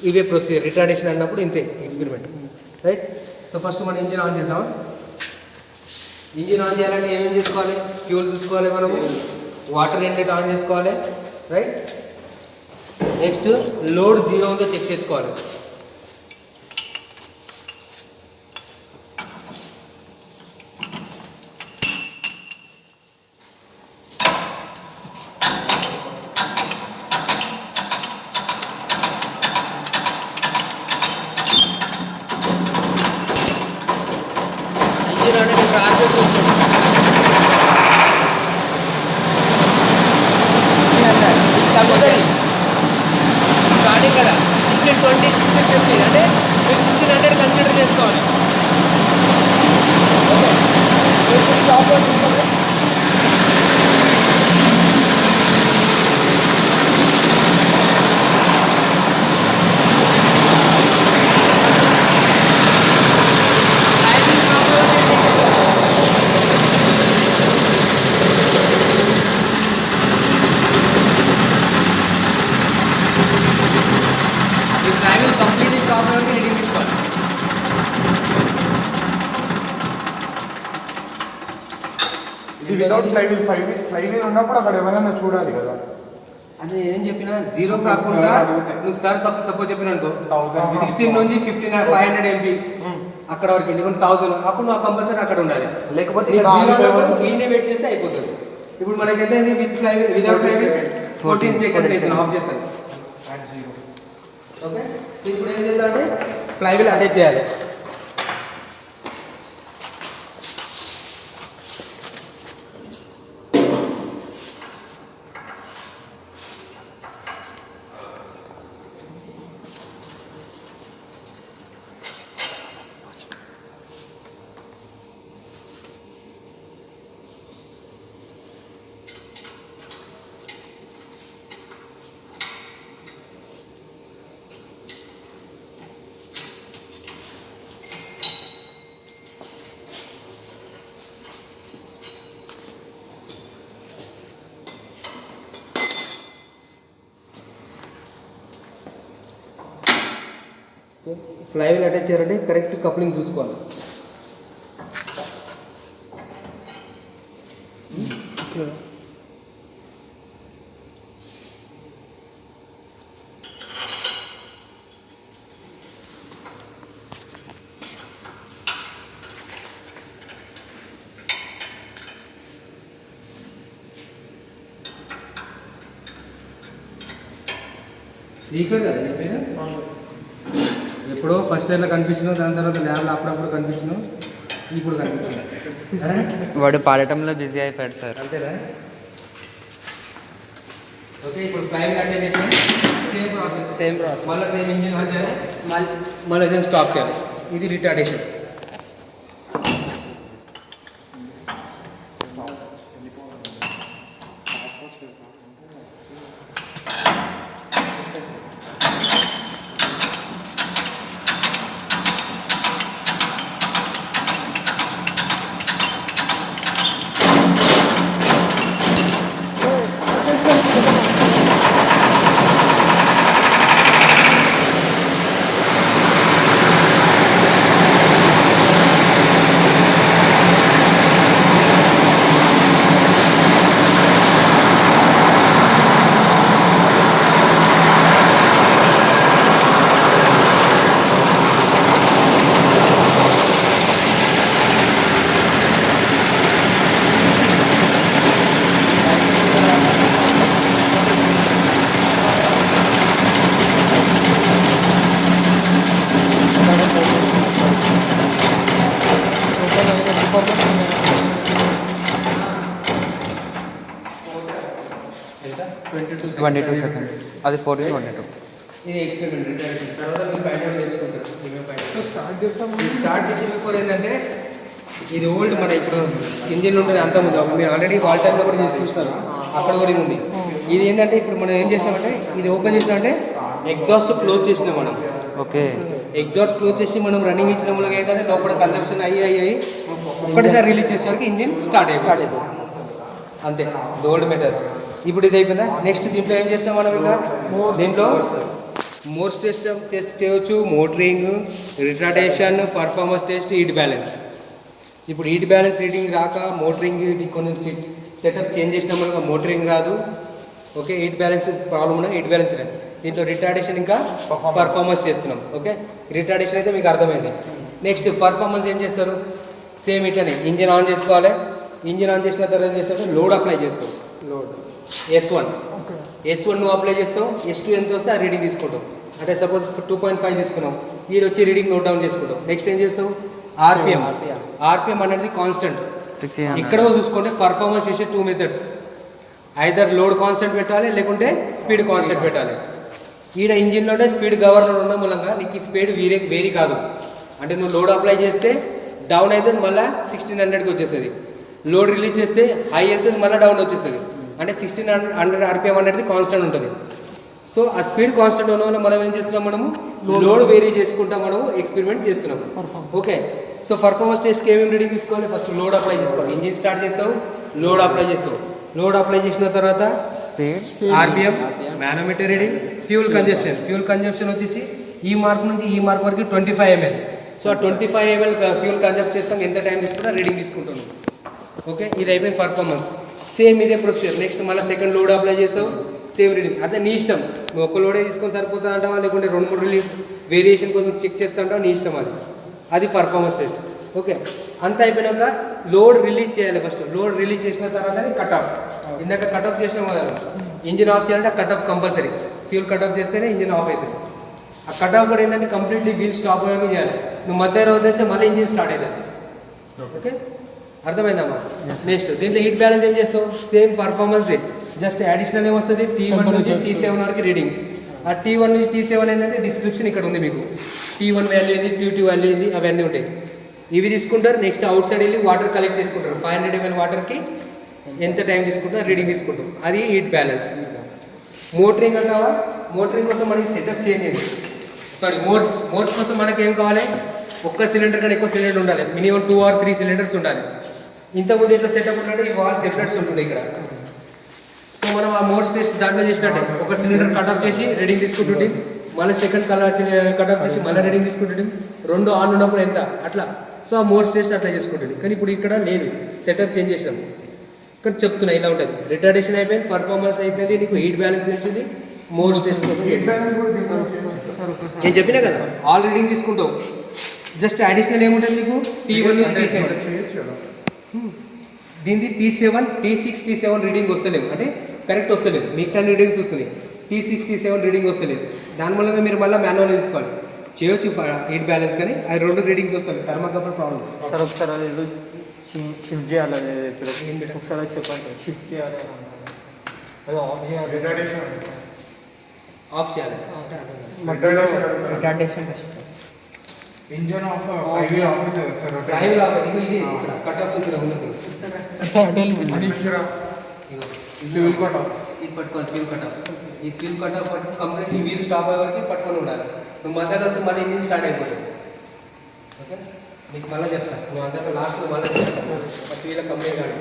ఇవే procedure. Retardation అన్నప్పుడు ఇంతే ఎక్స్పెరిమెంట్, రైట్? సో ఫస్ట్ మనం ఇంజిన్ ఆన్ చేద్దాం. ఇంజిన్ ఆన్ చేయాలంటే ఏమేమి చేసుకోవాలి? ఫ్యూల్ చూసుకోవాలి, మనము వాటర్ ఇన్లెట్ ఆన్ చేసుకోవాలి, రైట్? నెక్స్ట్ లోడ్ 0 ఉందో చెక్ చేసుకోవాలి. ఇంజిన్ అనేది టార్గెట్ చూసుకోండి. తగ్గుతుంది స్టార్టింగ్ కదా 1620 1650 అంటే మీరు 1600 కన్సిడర్ చేసుకోవాలి. ఓకే, ఇప్పుడు స్టాప్ తీసుకోండి. కంప్లీట్లీ స్టాప్ వరకు రీడింగ్ తీసుకోవాలి. ఇది వితౌట్ ఫ్లైవీల్ ఉన్నప్పుడు అక్కడ ఎవరైనా చూడాలి కదా. అది ఏం చెప్పినా 0 కాకుండా నువ్వు సార్ సపోజ్ చెప్పిన అనుకో 16 నుంచి 500 MB అక్కడ వరకు వెళ్ళి 1000 అప్పుడు నువ్వు కంపల్సరీ అక్కడ ఉండాలి. లేకపోతే క్లీన్ వెయిట్ చేస్తే అయిపోతుంది. ఇప్పుడు మనకైతే with flywheel without flywheel 14 seconds అయితే ఆఫ్ చేస్తాను. ఓకే, సో ఇప్పుడు ఏం చేస్తామంటే ఫ్లైవీల్ అటాచ్ చేయాలి. ఫ్లైవీల్ అటాచ్ చేయాలంటే కరెక్ట్ కప్లింగ్ చూసుకోవాలి. శ్రీకర్ కదా నీ పేరు? ఎప్పుడో ఫస్ట్ ఇయర్లో కనిపించినావు, దాని తర్వాత ల్యాబ్లో అప్పుడప్పుడు కనిపించినావు, ఇప్పుడు కనిపిస్తున్నావు. వాడు పాడటంలో బిజీ అయిపోయాడు సార్. అంతేనా? ఓకే, ఇప్పుడు ఫ్లైవీల్ అటాచ్ చేసిన సేమ్ ప్రాసెస్ మళ్ళీ సేమ్ ఇంజిన్ ఆన్ చేయాలి, మళ్ళీ సేమ్ స్టాప్ చేయాలి. ఇది రిటార్డేషన్. ఎంత 22 seconds. అది 14:22. ఇది ఎక్స్పెరిమెంట్ రిటార్డేషన్. తర్వాత మీరు ఫైండ్ అవుట్ చేసుకుంటారు. స్టార్ట్ చేసి బిఫోర్ ఏంటంటే ఇది ఓల్డ్ మన ఇప్పుడు ఇంజిన్ ఉంటుంది అంతా ఉంది. మీరు ఆల్రెడీ వాల్ టైంలో కూడా చేసి చూస్తారు, అక్కడ కూడా ఇది ఉంది. ఇది ఏంటంటే ఇప్పుడు మనం ఏం చేసినామంటే ఇది ఓపెన్ చేసినామంటే ఎగ్జాస్ట్ క్లోజ్ చేసినాం మనం. ఓకే, ఎగ్జాస్ట్ క్లోజ్ చేసి మనం రన్నింగ్ ఇచ్చిన మూలంగా ఏంటంటే లోపల కన్సంప్షన్ అయ్యి ఒక్కటిసారి రిలీజ్ చేసే వరకు ఇంజిన్ స్టార్ట్ అయిపోతుంది. అంతే, ఓల్డ్ మెథడ్. ఇప్పుడు ఇది అయిపోయిందా? నెక్స్ట్ దీంట్లో ఏం చేస్తాం మనం? ఇంకా దీంట్లో మోర్స్ టెస్ట్ చేయవచ్చు, motoring, retardation, performance test, heat balance. ఇప్పుడు హీట్ బ్యాలెన్స్ రీడింగ్ రాక మోటరింగ్ ఇది కొంచెం సెటప్ చేంజ్ చేసినా మనకు మోటరింగ్ రాదు. ఓకే, హీట్ బ్యాలెన్స్ ప్రాబ్లం ఉన్నా హీట్ బ్యాలెన్స్ రాదు. దీంట్లో రిటార్డేషన్ ఇంకా పర్ఫార్మెన్స్ చేస్తున్నాం. ఓకే, రిటార్డేషన్ అయితే మీకు అర్థమైంది. నెక్స్ట్ పర్ఫార్మెన్స్ ఏం చేస్తారు? సేమ్ ఇట్లనే ఇంజిన్ ఆన్ చేసుకోవాలి. ఇంజిన్ ఆన్ చేసిన తర్వాత ఏం చేస్తారు? లోడ్ అప్లై చేస్తావు. లోడ్ S1 నువ్వు అప్లై చేస్తావు. S2 ఎంత వస్తే ఆ రీడింగ్ తీసుకుంటావు. అంటే సపోజ్ 2.5 తీసుకున్నాం, వీడు వచ్చి రీడింగ్ నోట్ డౌన్ చేసుకుంటావు. నెక్స్ట్ ఏం చేస్తావు? ఆర్పిఎం అనేది కాన్స్టెంట్. ఇక్కడ చూసుకుంటే పర్ఫార్మెన్స్ చేసే 2 మెథడ్స్, ఐదర్ లోడ్ కాన్స్టెంట్ పెట్టాలి, లేకుంటే స్పీడ్ కాన్స్టెంట్ పెట్టాలి. ఈడ ఇంజిన్లోనే స్పీడ్ గవర్నర్ ఉన్న మూలంగా నీకు ఈ స్పీడ్ వేరీ కాదు. అంటే నువ్వు లోడ్ అప్లై చేస్తే డౌన్ అయితే మళ్ళీ 1600కి వచ్చేస్తుంది. లోడ్ రిలీజ్ చేస్తే హై వెళ్తుంది, మళ్ళీ డౌన్ వచ్చేస్తుంది. అంటే 1600 ఆర్పిఎం అనేది కాన్స్టెంట్ ఉంటుంది. సో ఆ స్పీడ్ కాన్స్టెంట్ ఉన్న వల్ల మనం ఏం చేస్తున్నాం? మనము లోడ్ వేరీ చేసుకుంటాం, మనము ఎక్స్పెరిమెంట్ చేస్తున్నాం. ఓకే, సో పర్ఫార్మెన్స్ టెస్ట్కి ఏమేమి రీడింగ్ తీసుకోవాలి? ఫస్ట్ లోడ్ అప్లై చేసుకోవాలి. ఇంజిన్ స్టార్ట్ చేస్తావు, లోడ్ అప్లై చేస్తావు. లోడ్ అప్లై చేసిన తర్వాత speed, RPM, manometer reading, fuel consumption వచ్చేసి ఈ మార్క్ నుంచి ఈ మార్క్ వరకు 25 ml. సో ఆ 25 ml ఫ్యూల్ కన్జంప్ట్ చేస్తాం. ఎంత టైం తీసుకుంటా రీడింగ్ తీసుకుంటున్నాం. ఓకే, ఇది అయిపోయింది పర్ఫార్మెన్స్. సేమ్ ఇదే ప్రొసీజర్. నెక్స్ట్ మళ్ళీ సెకండ్ లోడ్ అప్లై చేస్తావు, సేమ్ రీడింగ్. అంటే నీ ఇష్టం, నువ్వు ఒక లోడే తీసుకొని సరిపోతుంది అంటావా, లేకుంటే 2-3 వేరియేషన్ కోసం చెక్ చేస్తా అంటావా, నీ ఇష్టం. అది పర్ఫార్మెన్స్ టెస్ట్. ఓకే, అంతా అయిపోయినాక లోడ్ రిలీజ్ చేయాలి. ఫస్ట్ లోడ్ రిలీజ్ చేసిన తర్వాత కట్ ఆఫ్. ఇందాక కట్ ఆఫ్ చేసిన మొదలు ఇంజిన్ ఆఫ్ చేయాలంటే cut off compulsory. Fuel cut off చేస్తేనే ఇంజిన్ ఆఫ్ అవుతుంది. ఆ కట్ ఆఫ్ కూడా ఏంటంటే కంప్లీట్లీ వీల్ స్టాప్ అయ్యేది చేయాలి. నువ్వు మధ్య వదిలేస్తే మళ్ళీ ఇంజిన్ స్టార్ట్ అవుతుంది. ఓకే, అర్థమైందమ్మా? నెక్స్ట్ దీంట్లో హీట్ బ్యాలెన్స్ ఏం చేస్తావు? సేమ్ పర్ఫార్మెన్స్ జస్ట్ అడిషనల్ ఏమొస్తుంది? T1 నుంచి T7 వరకు రీడింగ్. ఆ T1 నుంచి T7 ఏంటంటే డిస్క్రిప్షన్ ఇక్కడ ఉంది మీకు. T1 వాల్యూ ఏంది, T2 వాల్యూ ఏంది, అవన్నీ ఉంటాయి. ఇవి తీసుకుంటారు. నెక్స్ట్ అవుట్ సైడ్ వెళ్ళి వాటర్ కలెక్ట్ చేసుకుంటారు. 500 ml వాటర్కి ఎంత టైం తీసుకుంటారు రీడింగ్ తీసుకుంటాం. అది హీట్ బ్యాలెన్స్. మోటరింగ్ అంటావా? మోటరింగ్ కోసం మనకి సెటప్ చేంజ్ అయింది. సారీ, మోర్స్ కోసం మనకి ఏం కావాలి? ఒక్క సిలిండర్ కంటే ఎక్కువ సిలిండర్ ఉండాలి. మినిమం 2 or 3 సిలిండర్స్ ఉండాలి. ఇంతకుముందు ఇట్లా సెటప్ ఉంటే ఈ వాల్ సెపరేట్స్ ఉంటుంది ఇక్కడ. సో మనం ఆ మోర్స్ టెస్ట్ దాంట్లో చేసినట్టే ఒక సిలిండర్ కట్ ఆఫ్ చేసి రీడింగ్ తీసుకుంటుంటే, మళ్ళీ సెకండ్ కట్ ఆఫ్ చేసి మళ్ళీ రీడింగ్ తీసుకుంటుంటే, 2 ఆన్ ఉన్నప్పుడు ఎంత అట్లా. సో ఆ మోర్స్ టెస్ట్ అట్లా చేసుకుంటుంది. కానీ ఇప్పుడు ఇక్కడ లేదు, సెటప్ చేంజ్ చేసాం. కానీ చెప్తున్నా ఇలా ఉంటుంది. రిటార్డేషన్ అయిపోయింది, పర్ఫార్మెన్స్ అయిపోయింది, నీకు హీట్ బ్యాలెన్స్ వచ్చింది, మోర్స్ టెస్ట్. నేను చెప్పినా కదా, ఆల్ రీడింగ్ తీసుకుంటావు. జస్ట్ అడిషనల్ ఏముంటుంది నీకు? T1 T7. దీనికి T7, T6, T7 రీడింగ్ వస్తలేవు. అంటే కరెక్ట్ వస్తలేదు. మిగతా రీడింగ్స్ వస్తున్నాయి, T6, T7 రీడింగ్ వస్తలేదు. దాని మూలంగా మీరు మళ్ళీ మాన్యువల్ తీసుకోవాలి. చేయొచ్చు హీట్ బ్యాలెన్స్, కానీ అది 2 రీడింగ్స్ వస్తాయి. Thermocouple problems. సార్ ఒకసారి అది షిఫ్ట్ చేయాలి. ఒకసారి చెప్పండి, షిఫ్ట్ చేయాలి, అది ఆఫ్ చేయాలి, ఆఫ్ చేయాలి. Retardation test. Engine of drive of అవుతుంది సార్. డ్రైవ్ ఆఫ్ ఇది కట్ ఆఫ్ ఇక్కడ ఉన్నది. Fuel cut off. ఇది పట్టుకోవాలి, ఫ్యూల్ కట్ ఆఫ్. ఈ ఫ్యూల్ కట్ ఆఫ్ పట్టుకుని కంప్లీట్లీ వీల్ స్టాప్ అయ్యే వరకు పట్టుకొని ఉండాలి. నువ్వు మధ్యలో వస్తే మళ్ళీ ఇంజిన్ స్టార్ట్ అయిపోతుంది. ఓకే, నీకు మళ్ళీ చెప్తాను. నువ్వు అందరిలో లాస్ట్లో మళ్ళీ చెప్తాను, వీళ్ళ కంప్లీట్ కాదు.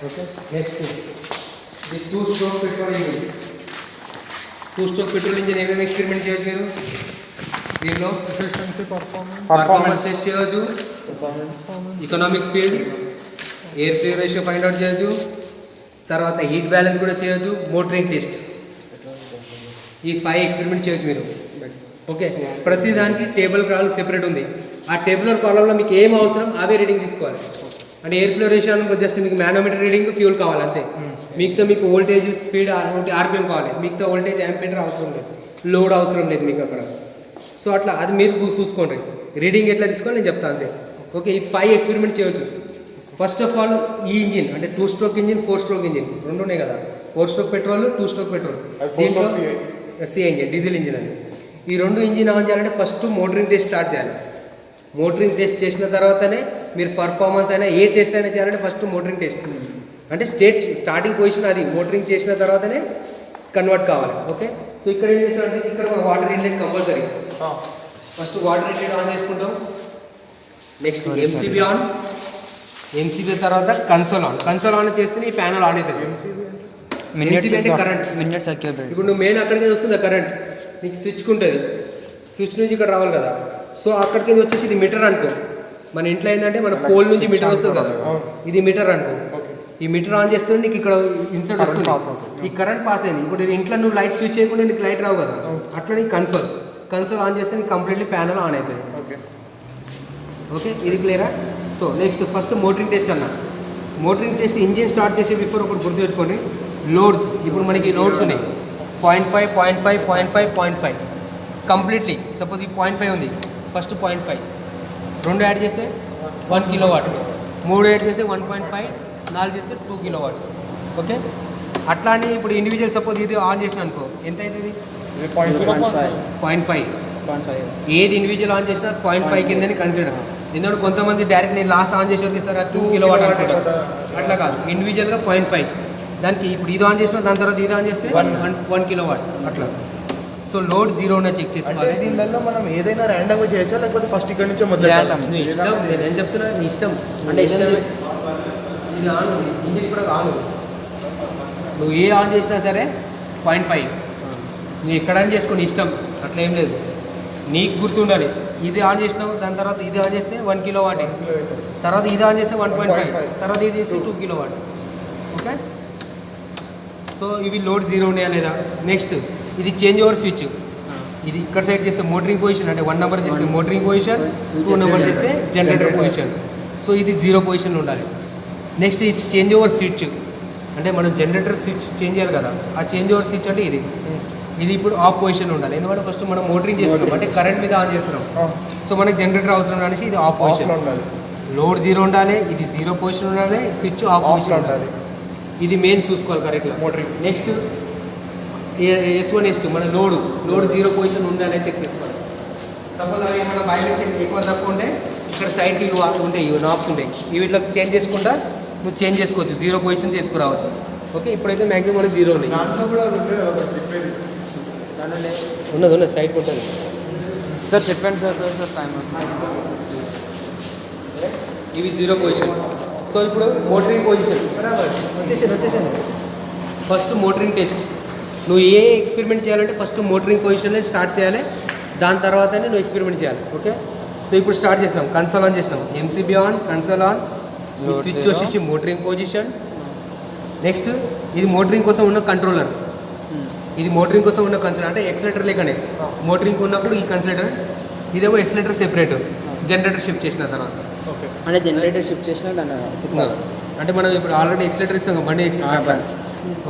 ఓకే, నెక్స్ట్ ఇది 2 stroke petrol engine. 2 stroke petrol engine ఏమేమి ఎక్స్పెరిమెంట్ చేయొచ్చు మీరు? దీనిలో పర్ఫార్మెన్స్ టెస్ట్ చేయవచ్చు, economic speed, air fuel ratio find out చేయొచ్చు, తర్వాత హీట్ బ్యాలెన్స్ కూడా చేయొచ్చు, మోటరింగ్ టెస్ట్. ఈ 5 ఎక్స్పెరిమెంట్ చేయొచ్చు మీరు. ఓకే, ప్రతి దానికి టేబుల్ కాలం సెపరేట్ ఉంది. ఆ టేబుల్ కాలంలో మీకు ఏం అవసరం అవే రీడింగ్ తీసుకోవాలి. అంటే ఎయిర్ ఫ్లో రేషియో జస్ట్ మీకు మానోమీటర్ రీడింగ్, ఫ్యూల్ కావాలి అంతే. మిగతా మీకు వోల్టేజ్, స్పీడ్, ఆర్పిఎం కావాలి. మిగతా వోల్టేజ్, యాంపీమీటర్ అవసరం లేదు, లోడ్ అవసరం లేదు మీకు అక్కడ. సో అట్లా అది మీరు చూసుకోండి. రీడింగ్ ఎట్లా తీసుకోవాలి నేను చెప్తాను అంతే. ఓకే, ఇది 5 ఎక్స్పెరిమెంట్ చేయొచ్చు. ఫస్ట్ ఆఫ్ ఆల్ ఈ ఇంజిన్ అంటే 2 స్ట్రోక్ ఇంజిన్, 4 స్ట్రోక్ ఇంజిన్ 2 ఉన్నాయి కదా. 4 స్ట్రోక్ పెట్రోల్, 2 స్ట్రోక్ పెట్రోల్. దీంట్లో సిఐ ఇంజిన్, డీజిల్ ఇంజిన్ అని. ఈ 2 ఇంజిన్ ఆన్ చేయాలంటే ఫస్ట్ మోటరింగ్ టెస్ట్ స్టార్ట్ చేయాలి. మోటరింగ్ టెస్ట్ చేసిన తర్వాతనే మీరు పర్ఫార్మెన్స్ అయినా ఏ టెస్ట్ అయినా చేయాలంటే ఫస్ట్ మోటరింగ్ టెస్ట్. అంటే స్టార్టింగ్ పొజిషన్ అది మోటరింగ్ చేసిన తర్వాతనే కన్వర్ట్ కావాలి. ఓకే, సో ఇక్కడ ఏం చేస్తారంటే ఇక్కడ water inlet compulsory. First water inlet on చేసుకుంటాం. Next MCB on. ఎంసీబీ తర్వాత కన్సోల్ ఆన్. కన్సోల్ ఆన్ చేస్తే ఈ ప్యానల్ ఆన్ అవుతుంది. ఎంసీబీ అంటే కరెంట్. Minute circuit. ఇప్పుడు నువ్వు మెయిన్ అక్కడికే వస్తుందా కరెంట్. నీకు స్విచ్ ఉంటుంది, స్విచ్ నుంచి ఇక్కడ రావాలి కదా. సో అక్కడికి వచ్చేసి ఇది మీటర్ అనుకో. మన ఇంట్లో ఏంటంటే మన పోల్ నుంచి మీటర్ వస్తుంది కదా, ఇది మీటర్ అనుకో. ఈ మీటర్ ఆన్ చేస్తే నీకు ఇక్కడ ఇన్సర్ట్ వస్తుంది, ఈ కరెంట్ పాస్ అయింది. ఇప్పుడు ఇంట్లో నువ్వు లైట్ స్విచ్ చేయకుండా నీకు లైట్ రావు కదా, అట్లా నీకు కన్సోల్ ఆన్ చేస్తే నీకు కంప్లీట్లీ ప్యానల్ ఆన్ అవుతుంది. ఓకే, ఇది క్లియరా? So next first motoring test అన్న. మోటరింగ్ టెస్ట్ ఇంజిన్ స్టార్ట్ చేసే బిఫోర్ ఒకటి గుర్తుపెట్టుకోండి, లోడ్స్. ఇప్పుడు మనకి లోడ్స్ ఉన్నాయి 0.5, 0.5, 0.5, 0.5 కంప్లీట్లీ. సపోజ్ ఈ 0.5 ఉంది, ఫస్ట్ 0.5, 2 యాడ్ చేస్తే 1 కిలోవాట్, 3 యాడ్ చేస్తే 1.5, 4 చేస్తే 2 కిలోవాట్స్. ఓకే, అట్లా అని ఇప్పుడు ఇండివిజువల్ సపోజ్ ఇది ఆన్ చేసిన అనుకో, ఎంత అవుతుంది? 0.5. ఏది ఇండివిజువల్ ఆన్ చేసినా 0.5 కిందని కన్సిడర్. ఎందుకంటే కొంతమంది డైరెక్ట్ నేను లాస్ట్ ఆన్ చేసేవారికి సార్ 2 కిలోవాట్ అనుకుంటారు, అట్లా కాదు. ఇండివిజువల్గా 0.5 దానికి. ఇప్పుడు ఇది ఆన్ చేసిన దాని తర్వాత ఇది ఆన్ చేస్తే 1 కిలోవాట్ అట్లా. సో లోడ్ 0 ఉన్న చెక్ చేసుకోవాలి. దీనిలో మనం ఏదైనా ర్యాండమ్గా చేయొచ్చా లేకపోతే ఫస్ట్ ఇక్కడ నుంచే మొదలు? నీ ఇష్టం, నేను ఏం చెప్తున్నా నీ ఇష్టం. అంటే ఇష్టం ఇది ఆన్ ఉంది, ఇంజిన్ ఇప్పుడు ఆన్ ఉంది, నువ్వు ఏ ఆన్ చేసినా సరే 0.5 నువ్వు ఎక్కడ ఆన్ చేసుకో, నీ ఇష్టం, అట్లా ఏం లేదు. నీకు గుర్తుండాలి, ఇది ఆన్ చేసినావు దాని తర్వాత ఇది ఆన్ చేస్తే 1 కిలోవాట్, తర్వాత ఇది ఆన్ చేస్తే 1.5, తర్వాత ఇది చేస్తే 2 కిలోవాట్. ఓకే, సో ఇవి లోడ్ 0 ఉన్నాయా లేదా. నెక్స్ట్ ఇది చేంజ్ ఓవర్ స్విచ్. ఇది ఇక్కడ సైడ్ చేస్తే మోటరింగ్ పొజిషన్, అంటే 1 నెంబర్ చేస్తే మోటరింగ్ పొజిషన్, 2 నెంబర్ చేస్తే జనరేటర్ పొజిషన్. సో ఇది 0 పొజిషన్లో ఉండాలి. నెక్స్ట్ ఇది చేంజ్ ఓవర్ స్విచ్, అంటే మనం జనరేటర్ స్విచ్ చేంజ్ చేయాలి కదా, ఆ చేంజ్ ఓవర్ స్విచ్ అంటే ఇది ఇప్పుడు ఆఫ్ పొజిషన్లో ఉండాలి. ఎందుకంటే ఫస్ట్ మనం మోటరింగ్ చేస్తున్నాం అంటే కరెంట్ మీద ఆన్ చేస్తున్నాం, సో మనకి జనరేటర్ అవసరం అనేసి ఇది ఆఫ్ పొజిషన్. లోడ్ 0 ఉండాలి, ఇది 0 పొజిషన్ ఉండాలి, స్విచ్ ఆఫ్ పొజిషన్ ఉండాలి. ఇది మెయిన్ చూసుకోవాలి కరెక్ట్గా. నెక్స్ట్ S1 S2 మన లోడ్ 0 పొజిషన్ ఉండాలని చెక్ చేసుకోవాలి. సపోజ్ అవి మన బై మిస్టేక్ ఎక్కువ తక్కువ ఉంటే ఇక్కడ సైడ్కి ఉంటాయి, ఇవి నాబ్స్ ఉంటాయి, ఇవి ఇట్లా చేంజ్ చేసుకుంటా నువ్వు చేంజ్ చేసుకోవచ్చు, 0 పొజిషన్ చేసుకురావచ్చు. ఓకే, ఇప్పుడైతే మ్యాక్సిమం మనకి 0 ఉన్నాయి. ఉన్నది సైడ్కి ఉంటుంది సార్. చెప్పండి సార్. టైం ఇవి 0 పొజిషన్. సో ఇప్పుడు మోటరింగ్ పొజిషన్ వచ్చేసాను. First motoring test. నువ్వు ఏ ఎక్స్పెరిమెంట్ చేయాలంటే ఫస్ట్ మోటరింగ్ పొజిషన్లో స్టార్ట్ చేయాలి, దాని తర్వాతనే నువ్వు ఎక్స్పెరిమెంట్ చేయాలి. ఓకే, సో ఇప్పుడు స్టార్ట్ చేసినాం, కన్సోల్ ఆన్ చేసినాం, MCB ఆన్, కన్సోల్ ఆన్, ఈ స్విచ్ వచ్చేసి మోటరింగ్ పొజిషన్. నెక్స్ట్ ఇది మోటరింగ్ కోసం ఉన్న కంట్రోలర్, ఇది మోటరింగ్ కోసం ఉన్న కన్సిడర్, అంటే ఎక్సలేటర్ లేకనే మోటరింగ్ ఉన్నప్పుడు ఈ కన్సిడర్, ఇదేమో ఎక్సలేటర్ సెపరేట్, జనరేటర్ షిఫ్ట్ చేసిన తర్వాత. ఓకే, అంటే జనరేటర్ షిఫ్ట్ చేసిన అంటే మనం ఇప్పుడు ఆల్రెడీ ఎక్సలేటర్ ఇస్తాం బండి ఎక్సలేటర్.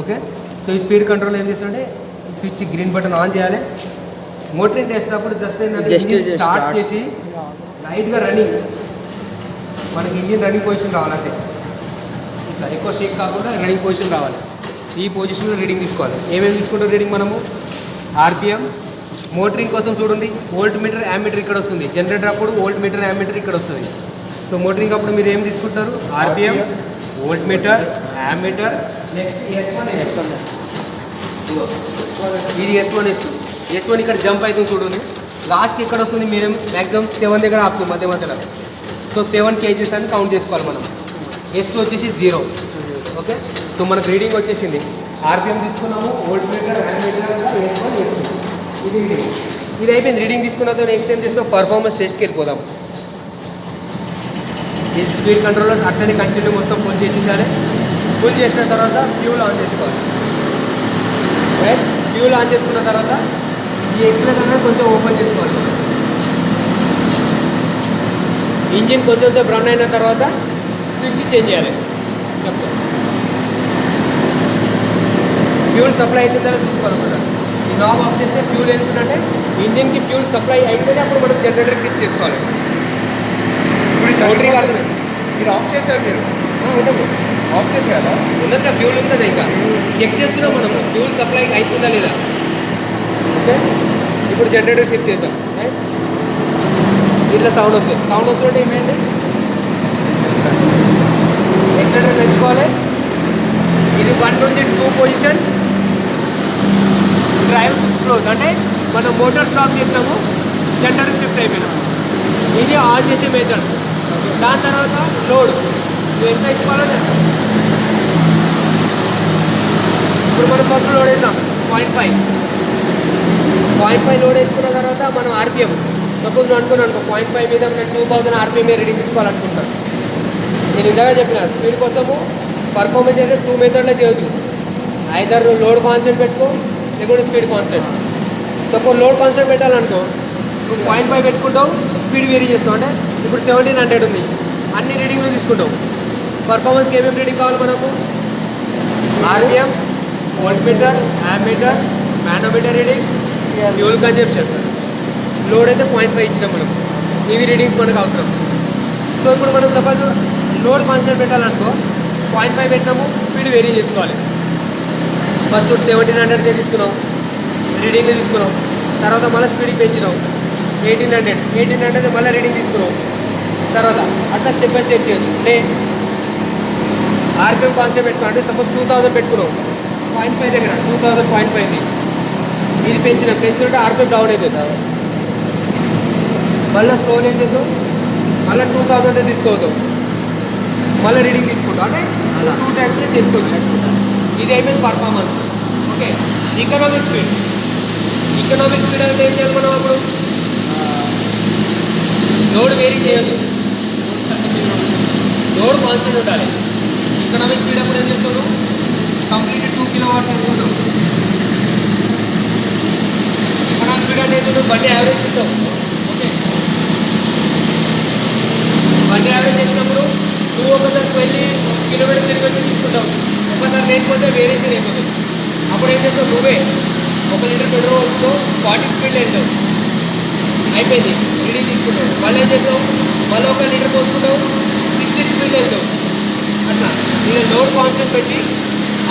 ఓకే, సో ఈ స్పీడ్ కంట్రోల్ ఏం చేస్తామంటే స్విచ్ గ్రీన్ బటన్ ఆన్ చేయాలి. మోటరింగ్ టెస్ట్ అప్పుడు జస్ట్ ఏంటంటే స్టార్ట్ చేసి లైట్గా రన్నింగ్, మనకి ఇంజిన్ రన్నింగ్ పొజిషన్ రావాలంటే ఇట్లా ఎక్కువ షేక్ కాకుండా రన్నింగ్ పొజిషన్ రావాలి. ఈ పొజిషన్లో రీడింగ్ తీసుకోవాలి. ఏమేమి తీసుకుంటారు రీడింగ్ మనము? RPM. మోటరింగ్ కోసం చూడండి, వోల్ట్ మీటర్, యామ్మీటర్ ఇక్కడ వస్తుంది. జనరేటర్ అప్పుడు వోల్ట్ మీటర్, యామ్మీటర్ ఇక్కడ వస్తుంది. సో మోటరింగ్ అప్పుడు మీరు ఏం తీసుకుంటారు? RPM, volt meter, ammeter. Next S1 ఇది S1 S1 ఇక్కడ జంప్ అవుతుంది చూడండి. లాస్ట్కి ఎక్కడ వస్తుంది? మీరు మ్యాక్సిమం 7 దగ్గర ఆపుతుంది మధ్యలో. సో 7 kgs అని కౌంట్ చేసుకోవాలి మనం. S2 వచ్చేసి 0. ఓకే, సో మనకు రీడింగ్ వచ్చేసింది. RPM తీసుకున్నాము, volt meter, ammeter, S1 S2 ఇది రీడింగ్. ఇది అయిపోయింది. రీడింగ్ తీసుకున్న తర్వాత నెక్స్ట్ ఏం చేస్తాం? పర్ఫార్మెన్స్ టెస్ట్కి వెళ్ళిపోదాం. ఈ స్పీడ్ కంట్రోలర్ అట్లనే కంటిన్యూ మొత్తం ఫుల్ చేసేసారి. ఫుల్ చేసిన తర్వాత ఫ్యూల్ ఆన్ చేసుకోవాలి. రైట్, ఫ్యూల్ ఆన్ చేసుకున్న తర్వాత ఈ ఎక్సలేటర్ అనేది కొంచెం ఓపెన్ చేసుకోవాలి. ఇంజిన్ కొంచెం సేపు రన్ అయిన తర్వాత స్విచ్ చేంజ్ చేయాలి. చెప్తాను, ఫ్యూల్ సప్లై అవుతుందని చూసుకోవాలి కదా. ఈ నాబ్ ఆఫ్ చేస్తే ఫ్యూల్ వెళ్తుందంటే ఇంజిన్కి ఫ్యూల్ సప్లై అయితేనే అప్పుడు మనం జనరేటర్ షిఫ్ట్ చేసుకోవాలి. మోటరింగ్ అర్థమైంది. మీరు ఆఫ్ చేశారు, మీరు ఉండదు, ఆఫ్ చేసేయాలా? ఉన్నట్టుగా ఫ్యూల్ ఉంటుంది, ఇంకా చెక్ చేస్తున్నాం మనము ఫ్యూల్ సప్లై అవుతుందా లేదా. ఓకే, ఇప్పుడు జనరేటర్ షిఫ్ట్ చేద్దాం. ఇట్లా సౌండ్ వస్తుంటే ఏమైంది? ఎక్సలేటర్ పెంచుకోవాలి. ఇది 1 నుంచి 2 పొజిషన్ డ్రైవ్ క్లోజ్, అంటే మనం మోటార్ స్టాప్ చేసినాము, జనరేటర్ షిఫ్ట్ అయిపోయినాము. ఇది ఆన్ చేసే మెథడ్. దాని తర్వాత లోడ్ నువ్వు ఎంత ఇసుకోవాలో చేస్తాం. ఇప్పుడు మనం ఫస్ట్ లోడ్ వేద్దాం 0.5. 0.5 లోడ్ వేసుకున్న తర్వాత మనం ఆర్పిఎం సపోజ్ నువ్వు అనుకున్నాను 0.5 మీద నేను 2000 ఆర్పిఎం రీడింగ్ తీసుకోవాలనుకుంటాను. నేను ఇందాక చెప్పిన స్పీడ్ కోసము పర్ఫార్మెన్స్ అంటే 2 మెథడ్లో చేయొచ్చు. ఐదర్ నువ్వు లోడ్ కాన్స్టెంట్ పెట్టుకో లేకుంటే speed constant. Suppose load constant పెట్టాలనుకో నువ్వు 0.5 పెట్టుకుంటావు, స్పీడ్ వేరీ చేస్తావు. అంటే ఇప్పుడు 1700 ఉంది, అన్ని రీడింగ్లు తీసుకుంటావు. పర్ఫార్మెన్స్కి ఏమేమి రీడింగ్ కావాలి మనకు? RPM, voltmeter, ammeter, manometer reading, fuel consumption. Load అయితే 0.5 ఇచ్చినాం మనం. ఇవి రీడింగ్స్ మనకు అవసరం. సో ఇప్పుడు మనం సపోజ్ లోడ్ కాన్స్టెంట్ పెట్టాలనుకో 0.5 పెట్టినాము, స్పీడ్ వేరీ చేసుకోవాలి. ఫస్ట్ 1700 తీసుకున్నాం, రీడింగ్ తీసుకున్నాం. తర్వాత మళ్ళీ స్పీడ్కి పెంచినాం 1800 మళ్ళీ రీడింగ్ తీసుకున్నాం. తర్వాత అట్లా స్టెప్ బై స్టెప్ చేయొచ్చు. అంటే ఆర్పిఎం కాన్స్టెంట్ పెట్టుకున్నాం. అంటే సపోజ్ 2000 పెట్టుకున్నాం, 0.5 దగ్గర 2000 0.5 ఇది పెంచినట్టు ఆర్పిఎం డౌన్ అవుతుంది. మళ్ళీ స్లో ఏం చేసాం, మళ్ళీ 2000 తీసుకోవద్దాం, మళ్ళీ రీడింగ్ తీసుకుంటాం. అంటే అలా 2 టైమ్స్లో చేసుకోవచ్చు. ఇది అయిపోయింది performance. Okay, economic speed. Economic speed అంటే ఏం చేయాలి మనం? అప్పుడు లోడ్ వేరీ చేయొద్దు, లోడ్ కాన్స్టెంట్ ఉండాలి. ఎకనామిక్ స్పీడ్ అప్పుడు ఏం చేస్తాను? కంప్లీట్ 2 కిలోవాట్స్ వేసుకుంటాం. ఎకనామిక్ స్పీడ్ అంటే నువ్వు బండి యావరేజ్ ఇస్తావు. ఓకే, బండి యావరేజ్ చేసినప్పుడు నువ్వు ఒకసారి 20 కిలోమీటర్ తిరిగి వచ్చి తీసుకుంటావు, ఒకసారి లేకపోతే వేరియేషన్ అయిపోతుంది. అప్పుడు ఏం చేస్తావు? నువ్వే 1 లీటర్ పెట్రోల్ వస్తుందో 40 స్పీడ్లో వెళ్తావు, అయిపోయింది, రీడింగ్ తీసుకుంటావు. మళ్ళీ ఏం చేస్తావు? మళ్ళీ 1 లీటర్ పోసుకుంటావు, 60 స్పీడ్లో వెళ్తావు. అట్లా నేను లోడ్ కాన్స్టెంట్ పెట్టి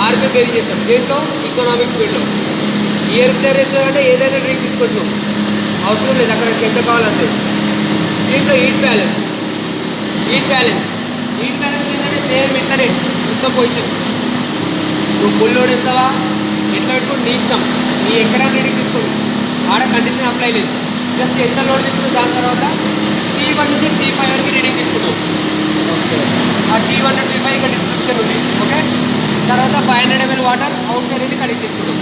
ఆర్పిఎం వేరీ చేస్తాం. దీంట్లో ఎకనామిక్ స్పీడ్లో ఇయర్ క్లియరేషన్ అంటే ఏదైనా డ్రింక్ తీసుకోవచ్చు, అవసరం లేదు అక్కడికి ఎంత కావాలంతే. దీంట్లో హీట్ బ్యాలెన్స్ ఏంటంటే సేమ్ ఇట్లనే మొత్తం పొజిషన్. నువ్వు ఫుల్ లోడ్ వేస్తావా ఎట్లా పెట్టుకోండి నీ ఇష్టం, నీ ఎక్కడ రీడింగ్ తీసుకోండి, ఆడ కండిషన్ అప్లై లేదు. జస్ట్ ఎంత లోడ్ తీసుకుని దాని తర్వాత T1 నుంచి T5 వరకు రీడింగ్ తీసుకుంటాం. ఆ T1 టు T5 ఇక్కడ డిస్క్రిప్షన్ ఉంది. ఓకే, తర్వాత 500 ml వాటర్ అవుట్ సైడ్ అయితే కనెక్ట్ తీసుకుంటాం.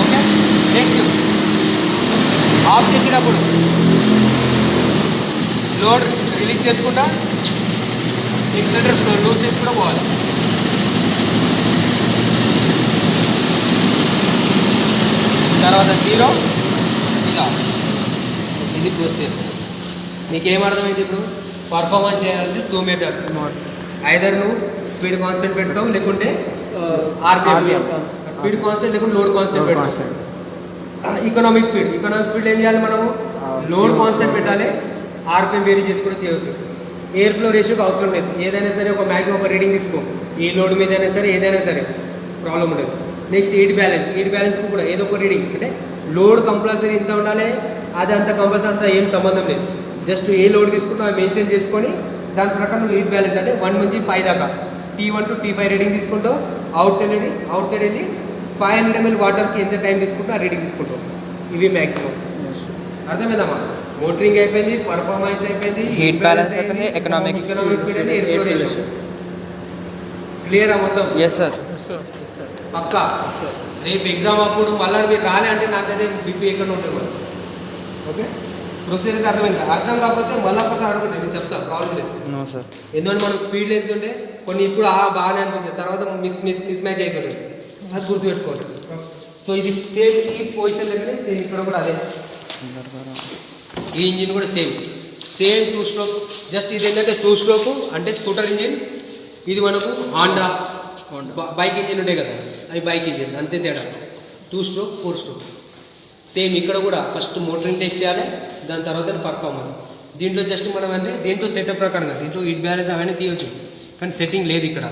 ఓకే, నెక్స్ట్ ఆఫ్ చేసేటప్పుడు లోడ్ రిలీజ్ చేసుకుంటా ఎక్సలరేటర్ లూజ్ చేసుకుంటూ పోవాలి. తర్వాత 0 ఇలా ఇది ప్రొసీజర్. నీకేం అర్థమైంది? ఇప్పుడు పర్ఫార్మెన్స్ చేయాలంటే 2 మెథడ్. ఐదర్ నువ్వు స్పీడ్ కాన్స్టెంట్ పెడతావు, లేకుంటే ఆర్పిఎం స్పీడ్ కాన్స్టెంట్, లేకుంటే లోడ్ కాన్స్టెంట్ పెడతావు. ఎకనామిక్ స్పీడ్ ఏం చేయాలి మనము? లోడ్ కాన్స్టెంట్ పెట్టాలి, ఆర్పిఎం వేరీ చేసుకుంటూ చేయవచ్చు. ఎయిర్ ఫ్లో రేషియోకి అవసరం లేదు. ఏదైనా సరే ఒక మ్యాక్సిమం ఒక రీడింగ్ తీసుకో, ఈ లోడ్ మీద అయినా సరే ఏదైనా సరే ప్రాబ్లం ఉండదు. నెక్స్ట్ హీట్ బ్యాలెన్స్కి కూడా ఏదో ఒక రీడింగ్. అంటే లోడ్ కంపల్సరీ ఇంత ఉండాలి, అది అంత కంపల్సరీ అంత ఏం సంబంధం లేదు. జస్ట్ ఏ లోడ్ తీసుకుంటా అవి మెన్షన్ చేసుకొని దాని ప్రకారం హీట్ బ్యాలెన్స్ అంటే 1 నుంచి 5 దాకా T1 టు T5 రీడింగ్ తీసుకుంటావు. అవుట్ సైడ్ వెళ్ళి 500 ml వాటర్కి ఎంత టైం తీసుకుంటా ఆ రీడింగ్ తీసుకుంటావు. ఇవి మ్యాక్సిమం. అర్థమైందమ్మా? మోటరింగ్ అయిపోయింది, పర్ఫార్మెన్స్ అయిపోయింది, హీట్ బ్యాలెన్స్ అయిపోయింది, ఎకనామిక్ స్పీడ్ అంటే ఎయిర్ ఫ్లో రేషియో. క్లియరా మొత్తం? Yes sir. పక్కా. రేపు ఎగ్జామ్ అప్పుడు మళ్ళీ మీరు రాలే అంటే నాకైతే బీపీ ఎక్కడ ఉంటుంది మరి. ఓకే, ప్రొసీజర్ అయితే అర్థమైంది. అర్థం కాకపోతే మళ్ళీ ఒక్కసారి అడుగుంటే నేను చెప్తాను, ప్రాబ్లం లేదు. No sir. ఎందుకంటే మనం స్పీడ్ లేకుంటే కొన్ని ఇప్పుడు బాగానే అనిపిస్తుంది, తర్వాత మిస్ మ్యాచ్ అవుతుంటుంది. అది గుర్తుపెట్టుకోండి. సో ఇది సేమ్ ఈ పొజిషన్ దగ్గర సేమ్ ఇక్కడ కూడా అదే. ఈ ఇంజిన్ కూడా సేమ్ 2 స్ట్రోక్. జస్ట్ ఇది ఏంటంటే 2 స్ట్రోక్ అంటే స్కూటర్ ఇంజిన్. ఇది మనకు హాండా బైక్ ఇంజిన్ ఉంటాయి కదా, అవి బైక్ ఇంజిన్, అంతే తేడా. 2 స్ట్రోక్ 4 స్ట్రోక్ సేమ్. ఇక్కడ కూడా ఫస్ట్ మోటరింగ్ టెస్ట్ చేయాలి, దాని తర్వాత పర్ఫార్మెన్స్. దీంట్లో జస్ట్ మనం అంటే దీంట్లో సెటప్ ప్రకారంగా దీంట్లో హీట్ బ్యాలెన్స్ అవన్నీ తీయవచ్చు, కానీ సెట్టింగ్ లేదు ఇక్కడ.